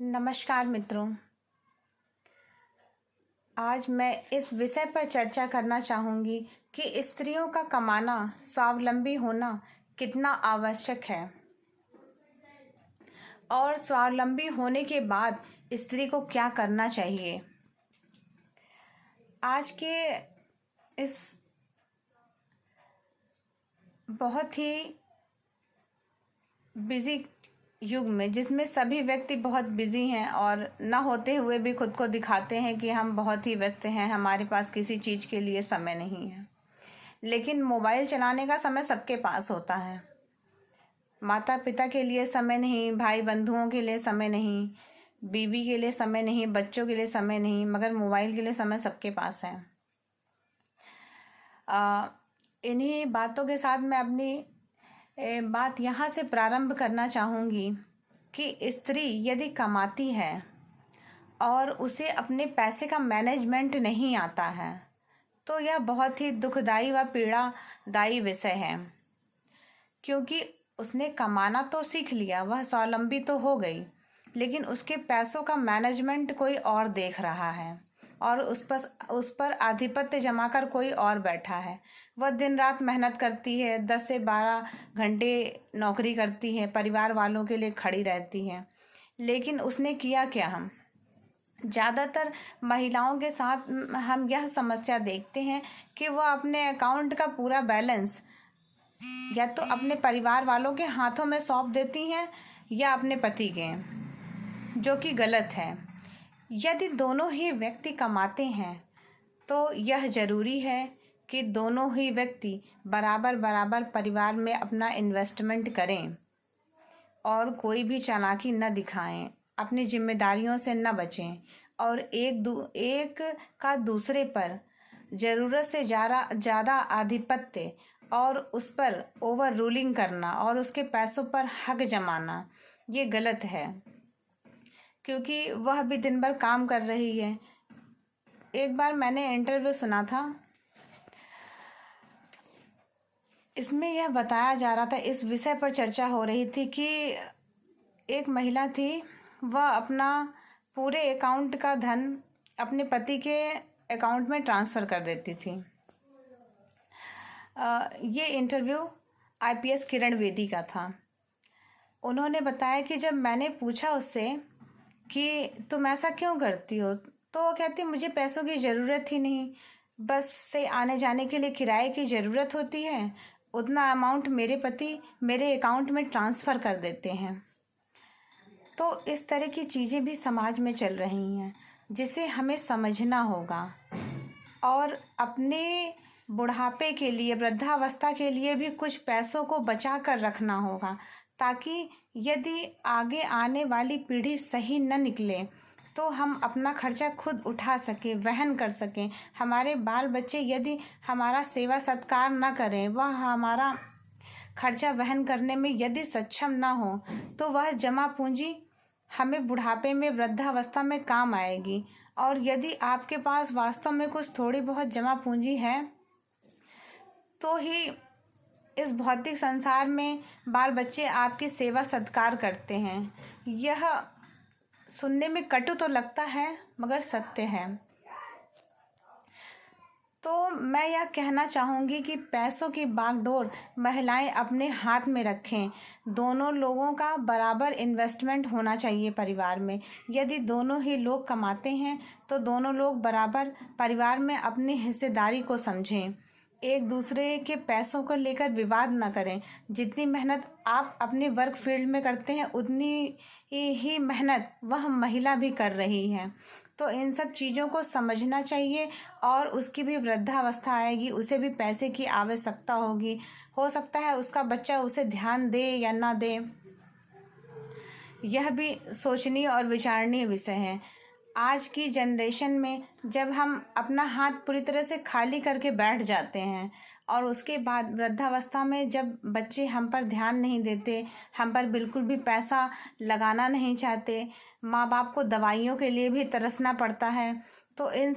नमस्कार मित्रों। आज मैं इस विषय पर चर्चा करना चाहूँगी कि स्त्रियों का कमाना, स्वावलंबी होना कितना आवश्यक है और स्वावलंबी होने के बाद स्त्री को क्या करना चाहिए। आज के इस बहुत ही बिजी युग में, जिसमें सभी व्यक्ति बहुत बिजी हैं और न होते हुए भी खुद को दिखाते हैं कि हम बहुत ही व्यस्त हैं, हमारे पास किसी चीज़ के लिए समय नहीं है। लेकिन मोबाइल चलाने का समय सबके पास होता है। माता पिता के लिए समय नहीं, भाई बंधुओं के लिए समय नहीं, बीवी के लिए समय नहीं, बच्चों के लिए समय नहीं, मगर मोबाइल के लिए समय सबके पास है। इन्हीं बातों के साथ मैं अपनी बात यहाँ से प्रारंभ करना चाहूँगी कि स्त्री यदि कमाती है और उसे अपने पैसे का मैनेजमेंट नहीं आता है तो यह बहुत ही दुखदाई व पीड़ादायी विषय है, क्योंकि उसने कमाना तो सीख लिया, वह स्वावलंबी तो हो गई, लेकिन उसके पैसों का मैनेजमेंट कोई और देख रहा है और उस पर आधिपत्य जमाकर कोई और बैठा है। वह दिन रात मेहनत करती है, 10 से 12 घंटे नौकरी करती है, परिवार वालों के लिए खड़ी रहती है, लेकिन उसने किया क्या। हम ज़्यादातर महिलाओं के साथ हम यह समस्या देखते हैं कि वह अपने अकाउंट का पूरा बैलेंस या तो अपने परिवार वालों के हाथों में सौंप देती हैं या अपने पति के, जो कि गलत है। यदि दोनों ही व्यक्ति कमाते हैं तो यह ज़रूरी है कि दोनों ही व्यक्ति बराबर बराबर परिवार में अपना इन्वेस्टमेंट करें और कोई भी चालाकी न दिखाएं, अपनी जिम्मेदारियों से न बचें और एक का दूसरे पर ज़रूरत से ज़्यादा आधिपत्य और उस पर ओवर रूलिंग करना और उसके पैसों पर हक जमाना, ये गलत है, क्योंकि वह भी दिन भर काम कर रही है। एक बार मैंने इंटरव्यू सुना था, इसमें यह बताया जा रहा था, इस विषय पर चर्चा हो रही थी कि एक महिला थी, वह अपना पूरे अकाउंट का धन अपने पति के अकाउंट में ट्रांसफ़र कर देती थी। ये इंटरव्यू IPS किरण बेदी का था। उन्होंने बताया कि जब मैंने पूछा उससे कि तुम ऐसा क्यों करती हो, तो वो कहती मुझे पैसों की ज़रूरत ही नहीं, बस से आने जाने के लिए किराए की ज़रूरत होती है, उतना अमाउंट मेरे पति मेरे अकाउंट में ट्रांसफ़र कर देते हैं। तो इस तरह की चीज़ें भी समाज में चल रही हैं, जिसे हमें समझना होगा और अपने बुढ़ापे के लिए, वृद्धावस्था के लिए भी कुछ पैसों को बचा कर रखना होगा, ताकि यदि आगे आने वाली पीढ़ी सही न निकले तो हम अपना खर्चा खुद उठा सकें, वहन कर सकें। हमारे बाल बच्चे यदि हमारा सेवा सत्कार न करें, वह हमारा खर्चा वहन करने में यदि सक्षम ना हो, तो वह जमा पूंजी हमें बुढ़ापे में, वृद्धावस्था में काम आएगी। और यदि आपके पास वास्तव में कुछ थोड़ी बहुत जमा पूंजी है तो ही इस भौतिक संसार में बाल बच्चे आपकी सेवा सत्कार करते हैं। यह सुनने में कटु तो लगता है, मगर सत्य है। तो मैं यह कहना चाहूँगी कि पैसों की बागडोर महिलाएं अपने हाथ में रखें। दोनों लोगों का बराबर इन्वेस्टमेंट होना चाहिए परिवार में। यदि दोनों ही लोग कमाते हैं तो दोनों लोग बराबर परिवार में अपनी हिस्सेदारी को समझें, एक दूसरे के पैसों को लेकर विवाद न करें। जितनी मेहनत आप अपने वर्क फील्ड में करते हैं, उतनी ही मेहनत वह महिला भी कर रही है। तो इन सब चीज़ों को समझना चाहिए और उसकी भी वृद्धावस्था आएगी, उसे भी पैसे की आवश्यकता होगी। हो सकता है उसका बच्चा उसे ध्यान दे या ना दे, यह भी सोचनीय और विचारणीय विषय है। आज की जनरेशन में जब हम अपना हाथ पूरी तरह से खाली करके बैठ जाते हैं और उसके बाद वृद्धावस्था में जब बच्चे हम पर ध्यान नहीं देते, हम पर बिल्कुल भी पैसा लगाना नहीं चाहते, माँ बाप को दवाइयों के लिए भी तरसना पड़ता है, तो इन